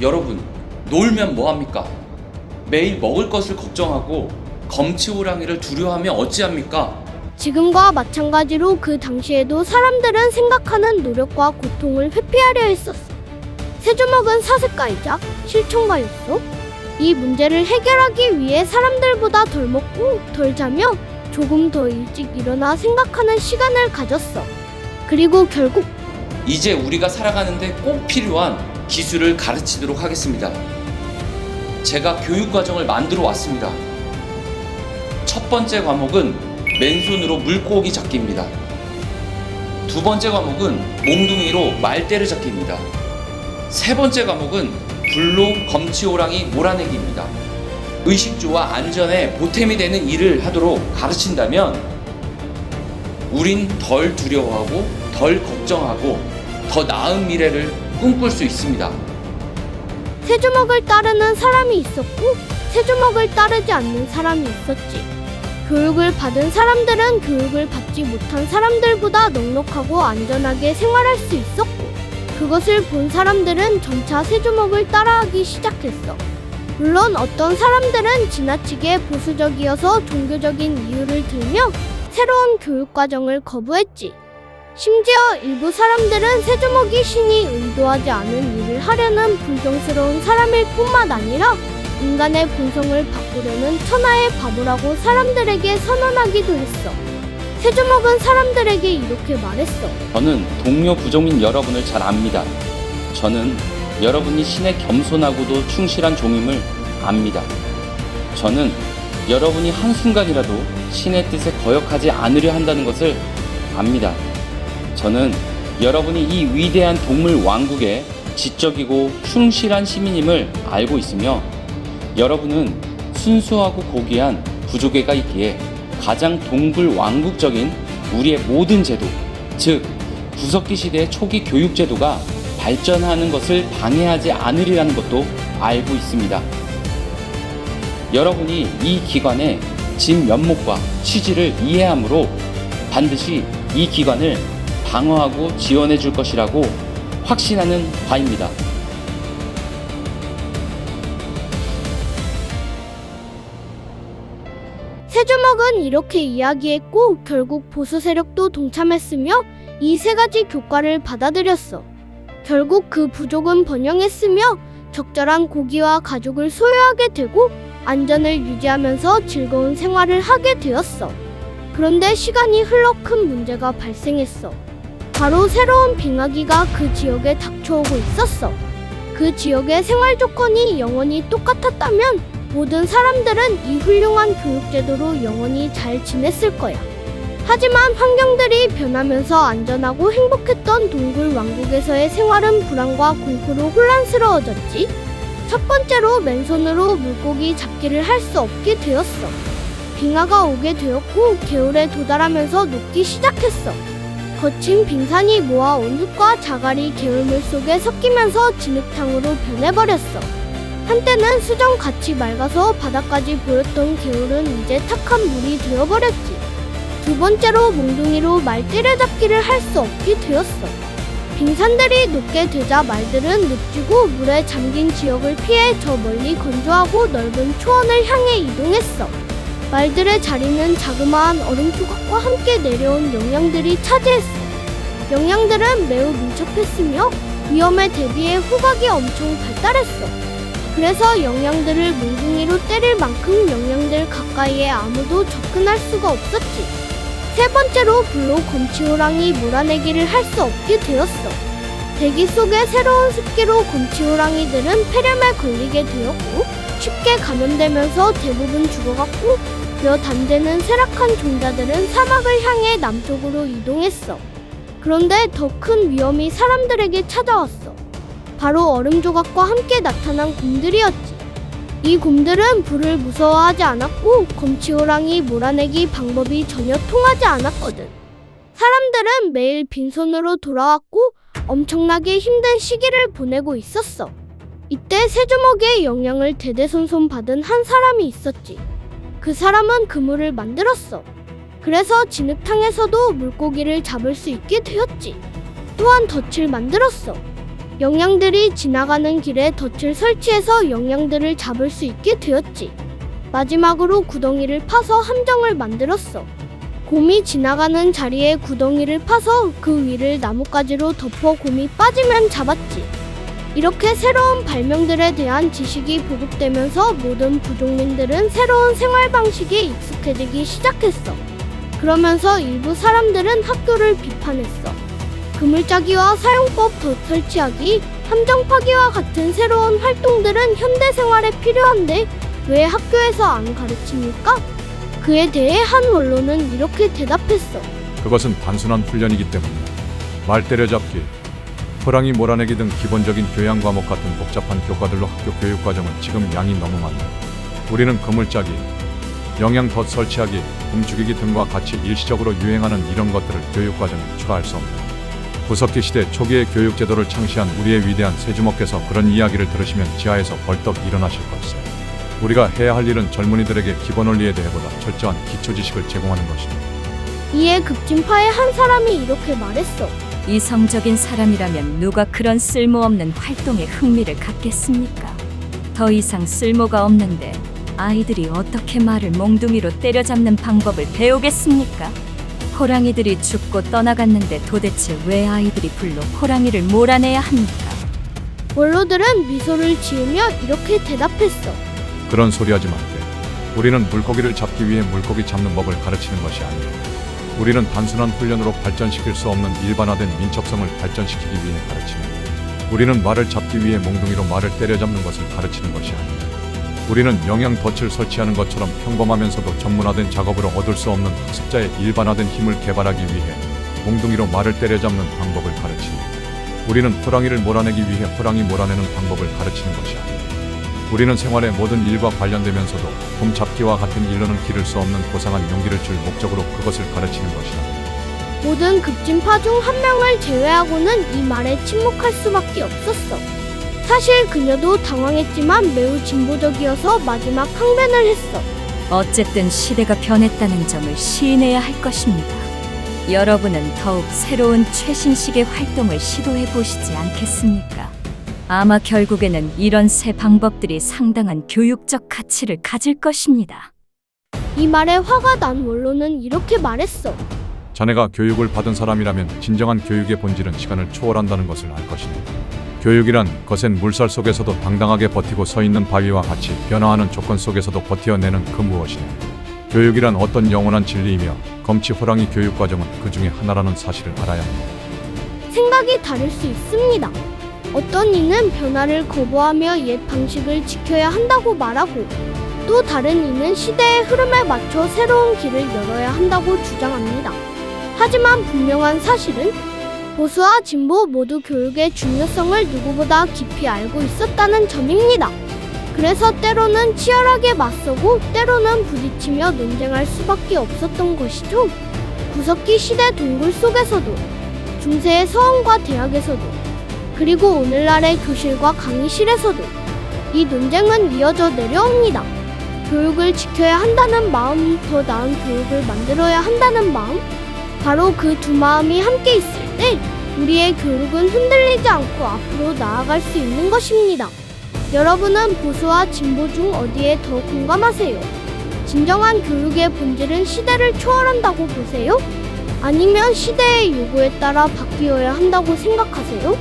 여러분, 놀면 뭐합니까? 매일 먹을 것을 걱정하고 검치호랑이를 두려워하며 어찌합니까? 지금과 마찬가지로 그 당시에도 사람들은 생각하는 노력과 고통을 회피하려 했었어. 새주먹은 사색가이자 실천가였어. 이 문제를 해결하기 위해 사람들보다 덜 먹고 덜 자며 조금 더 일찍 일어나 생각하는 시간을 가졌어. 그리고 결국 이제 우리가 살아가는데 꼭 필요한 기술을 가르치도록 하겠습니다. 제가 교육과정을 만들어 왔습니다. 첫 번째 과목은 맨손으로 물고기 잡기입니다. 두 번째 과목은 몽둥이로 말대를 잡기입니다. 세 번째 과목은 불로 검치호랑이 몰아내기입니다. 의식주와 안전에 보탬이 되는 일을 하도록 가르친다면 우린 덜 두려워하고 덜 걱정하고 더 나은 미래를 꿈꿀 수 있습니다. 새주먹을 따르는 사람이 있었고 새주먹을 따르지 않는 사람이 있었지. 교육을 받은 사람들은 교육을 받지 못한 사람들보다 넉넉하고 안전하게 생활할 수 있었고, 그것을 본 사람들은 점차 새주먹을 따라하기 시작했어. 물론 어떤 사람들은 지나치게 보수적이어서 종교적인 이유를 들며 새로운 교육과정을 거부했지. 심지어 일부 사람들은 새주먹이 신이 의도하지 않은 일을 하려는 불경스러운 사람일 뿐만 아니라 인간의 본성을 바꾸려는 천하의 바보라고 사람들에게 선언하기도 했어. 새주먹은 사람들에게 이렇게 말했어. 저는 동료 부족민 여러분을 잘 압니다. 저는 여러분이 신에 겸손하고도 충실한 종임을 압니다. 저는 여러분이 한순간이라도 신의 뜻에 거역하지 않으려 한다는 것을 압니다. 저는 여러분이 이 위대한 동물 왕국의 지적이고 충실한 시민임을 알고 있으며 여러분은 순수하고 고귀한 부족애가 있기에 가장 동물 왕국적인 우리의 모든 제도, 즉 구석기 시대의 초기 교육 제도가 발전하는 것을 방해하지 않으리라는 것도 알고 있습니다. 여러분이 이 기관의 진 면목과 취지를 이해하므로 반드시 이 기관을 방어하고 지원해 줄 것이라고 확신하는 바입니다. 새주먹은 이렇게 이야기했고 결국 보수 세력도 동참했으며 이 세 가지 교과를 받아들였어. 결국 그 부족은 번영했으며 적절한 고기와 가죽을 소유하게 되고 안전을 유지하면서 즐거운 생활을 하게 되었어. 그런데 시간이 흘러 큰 문제가 발생했어. 바로 새로운 빙하기가 그 지역에 닥쳐오고 있었어. 그 지역의 생활 조건이 영원히 똑같았다면 모든 사람들은 이 훌륭한 교육제도로 영원히 잘 지냈을 거야. 하지만 환경들이 변하면서 안전하고 행복했던 동굴 왕국에서의 생활은 불안과 공포로 혼란스러워졌지. 첫 번째로 맨손으로 물고기 잡기를 할 수 없게 되었어. 빙하가 오게 되었고 개울에 도달하면서 녹기 시작했어. 거친 빙산이 모아온 흙과 자갈이 개울물 속에 섞이면서 진흙탕으로 변해버렸어. 한때는 수정같이 맑아서 바닥까지 보였던 개울은 이제 탁한 물이 되어버렸지. 두 번째로 몽둥이로 말띠를 잡기를 할 수 없게 되었어. 빙산들이 녹게 되자 말들은 늪지고 물에 잠긴 지역을 피해 저 멀리 건조하고 넓은 초원을 향해 이동했어. 말들의 자리는 자그마한 얼음 조각과 함께 내려온 영양들이 차지했어. 영양들은 매우 민첩했으며 위험에 대비해 후각이 엄청 발달했어. 그래서 영양들을 몽둥이로 때릴 만큼 영양들 가까이에 아무도 접근할 수가 없었지. 세 번째로 불로 검치호랑이 몰아내기를 할 수 없게 되었어. 대기 속의 새로운 습기로 검치호랑이들은 폐렴에 걸리게 되었고 쉽게 감염되면서 대부분 죽어갔고 몇 안 되는 쇠락한 종자들은 사막을 향해 남쪽으로 이동했어. 그런데 더 큰 위험이 사람들에게 찾아왔어. 바로 얼음 조각과 함께 나타난 곰들이었지. 이 곰들은 불을 무서워하지 않았고 검치호랑이 몰아내기 방법이 전혀 통하지 않았거든. 사람들은 매일 빈손으로 돌아왔고 엄청나게 힘든 시기를 보내고 있었어. 이때 새주먹의 영향을 대대손손 받은 한 사람이 있었지. 그 사람은 그물을 만들었어. 그래서 진흙탕에서도 물고기를 잡을 수 있게 되었지. 또한 덫을 만들었어. 영양들이 지나가는 길에 덫을 설치해서 영양들을 잡을 수 있게 되었지. 마지막으로 구덩이를 파서 함정을 만들었어. 곰이 지나가는 자리에 구덩이를 파서 그 위를 나뭇가지로 덮어 곰이 빠지면 잡았지. 이렇게 새로운 발명들에 대한 지식이 보급되면서 모든 부족민들은 새로운 생활 방식에 익숙해지기 시작했어. 그러면서 일부 사람들은 학교를 비판했어. 그물짜기와 사용법 덫 설치하기, 함정 파기와 같은 새로운 활동들은 현대 생활에 필요한데 왜 학교에서 안 가르칩니까? 그에 대해 한 원로는 이렇게 대답했어. 그것은 단순한 훈련이기 때문이다. 말 때려잡기, 호랑이 몰아내기 등 기본적인 교양 과목 같은 복잡한 교과들로 학교 교육 과정은 지금 양이 너무 많다. 우리는 그물짜기, 영양 덫 설치하기, 곰 죽이기 등과 같이 일시적으로 유행하는 이런 것들을 교육 과정에 추가할 수 없다. 구석기 시대 초기의 교육 제도를 창시한 우리의 위대한 세주먹께서 그런 이야기를 들으시면 지하에서 벌떡 일어나실 걸세. 우리가 해야 할 일은 젊은이들에게 기본 원리에 대해보다 철저한 기초 지식을 제공하는 것이다. 이에 급진파의 한 사람이 이렇게 말했어. 이성적인 사람이라면 누가 그런 쓸모없는 활동에 흥미를 갖겠습니까? 더 이상 쓸모가 없는데 아이들이 어떻게 말을 몽둥이로 때려잡는 방법을 배우겠습니까? 호랑이들이 죽고 떠나갔는데 도대체 왜 아이들이 불로 호랑이를 몰아내야 합니까? 원로들은 미소를 지으며 이렇게 대답했어. 그런 소리 하지 말게. 우리는 물고기를 잡기 위해 물고기 잡는 법을 가르치는 것이 아니다. 우리는 단순한 훈련으로 발전시킬 수 없는 일반화된 민첩성을 발전시키기 위해 가르치는. 우리는 말을 잡기 위해 몽둥이로 말을 때려잡는 것을 가르치는 것이 아니다. 우리는 영양 덫을 설치하는 것처럼 평범하면서도 전문화된 작업으로 얻을 수 없는 학습자의 일반화된 힘을 개발하기 위해 몽둥이로 말을 때려잡는 방법을 가르친다. 우리는 호랑이를 몰아내기 위해 호랑이 몰아내는 방법을 가르치는 것이 아니다. 우리는 생활의 모든 일과 관련되면서도 곰 잡기와 같은 일로는 기를 수 없는 고상한 용기를 줄 목적으로 그것을 가르치는 것이다. 모든 급진파 중 한 명을 제외하고는 이 말에 침묵할 수밖에 없었어. 사실 그녀도 당황했지만 매우 진보적이어서 마지막 항변을 했어. 어쨌든 시대가 변했다는 점을 시인해야 할 것입니다. 여러분은 더욱 새로운 최신식의 활동을 시도해 보시지 않겠습니까? 아마 결국에는 이런 새 방법들이 상당한 교육적 가치를 가질 것입니다. 이 말에 화가 난 원로는 이렇게 말했어. 자네가 교육을 받은 사람이라면 진정한 교육의 본질은 시간을 초월한다는 것을 알 것이다. 교육이란 거센 물살 속에서도 당당하게 버티고 서 있는 바위와 같이 변화하는 조건 속에서도 버텨내는 그 무엇이냐. 교육이란 어떤 영원한 진리이며 검치 호랑이 교육 과정은 그 중에 하나라는 사실을 알아야 한다. 생각이 다를 수 있습니다. 어떤 이는 변화를 거부하며 옛 방식을 지켜야 한다고 말하고 또 다른 이는 시대의 흐름에 맞춰 새로운 길을 열어야 한다고 주장합니다. 하지만 분명한 사실은 보수와 진보 모두 교육의 중요성을 누구보다 깊이 알고 있었다는 점입니다. 그래서 때로는 치열하게 맞서고 때로는 부딪히며 논쟁할 수밖에 없었던 것이죠. 구석기 시대 동굴 속에서도 중세의 서원과 대학에서도 그리고 오늘날의 교실과 강의실에서도 이 논쟁은 이어져 내려옵니다. 교육을 지켜야 한다는 마음, 더 나은 교육을 만들어야 한다는 마음, 바로 그 두 마음이 함께 있을 때 우리의 교육은 흔들리지 않고 앞으로 나아갈 수 있는 것입니다. 여러분은 보수와 진보 중 어디에 더 공감하세요? 진정한 교육의 본질은 시대를 초월한다고 보세요? 아니면 시대의 요구에 따라 바뀌어야 한다고 생각하세요?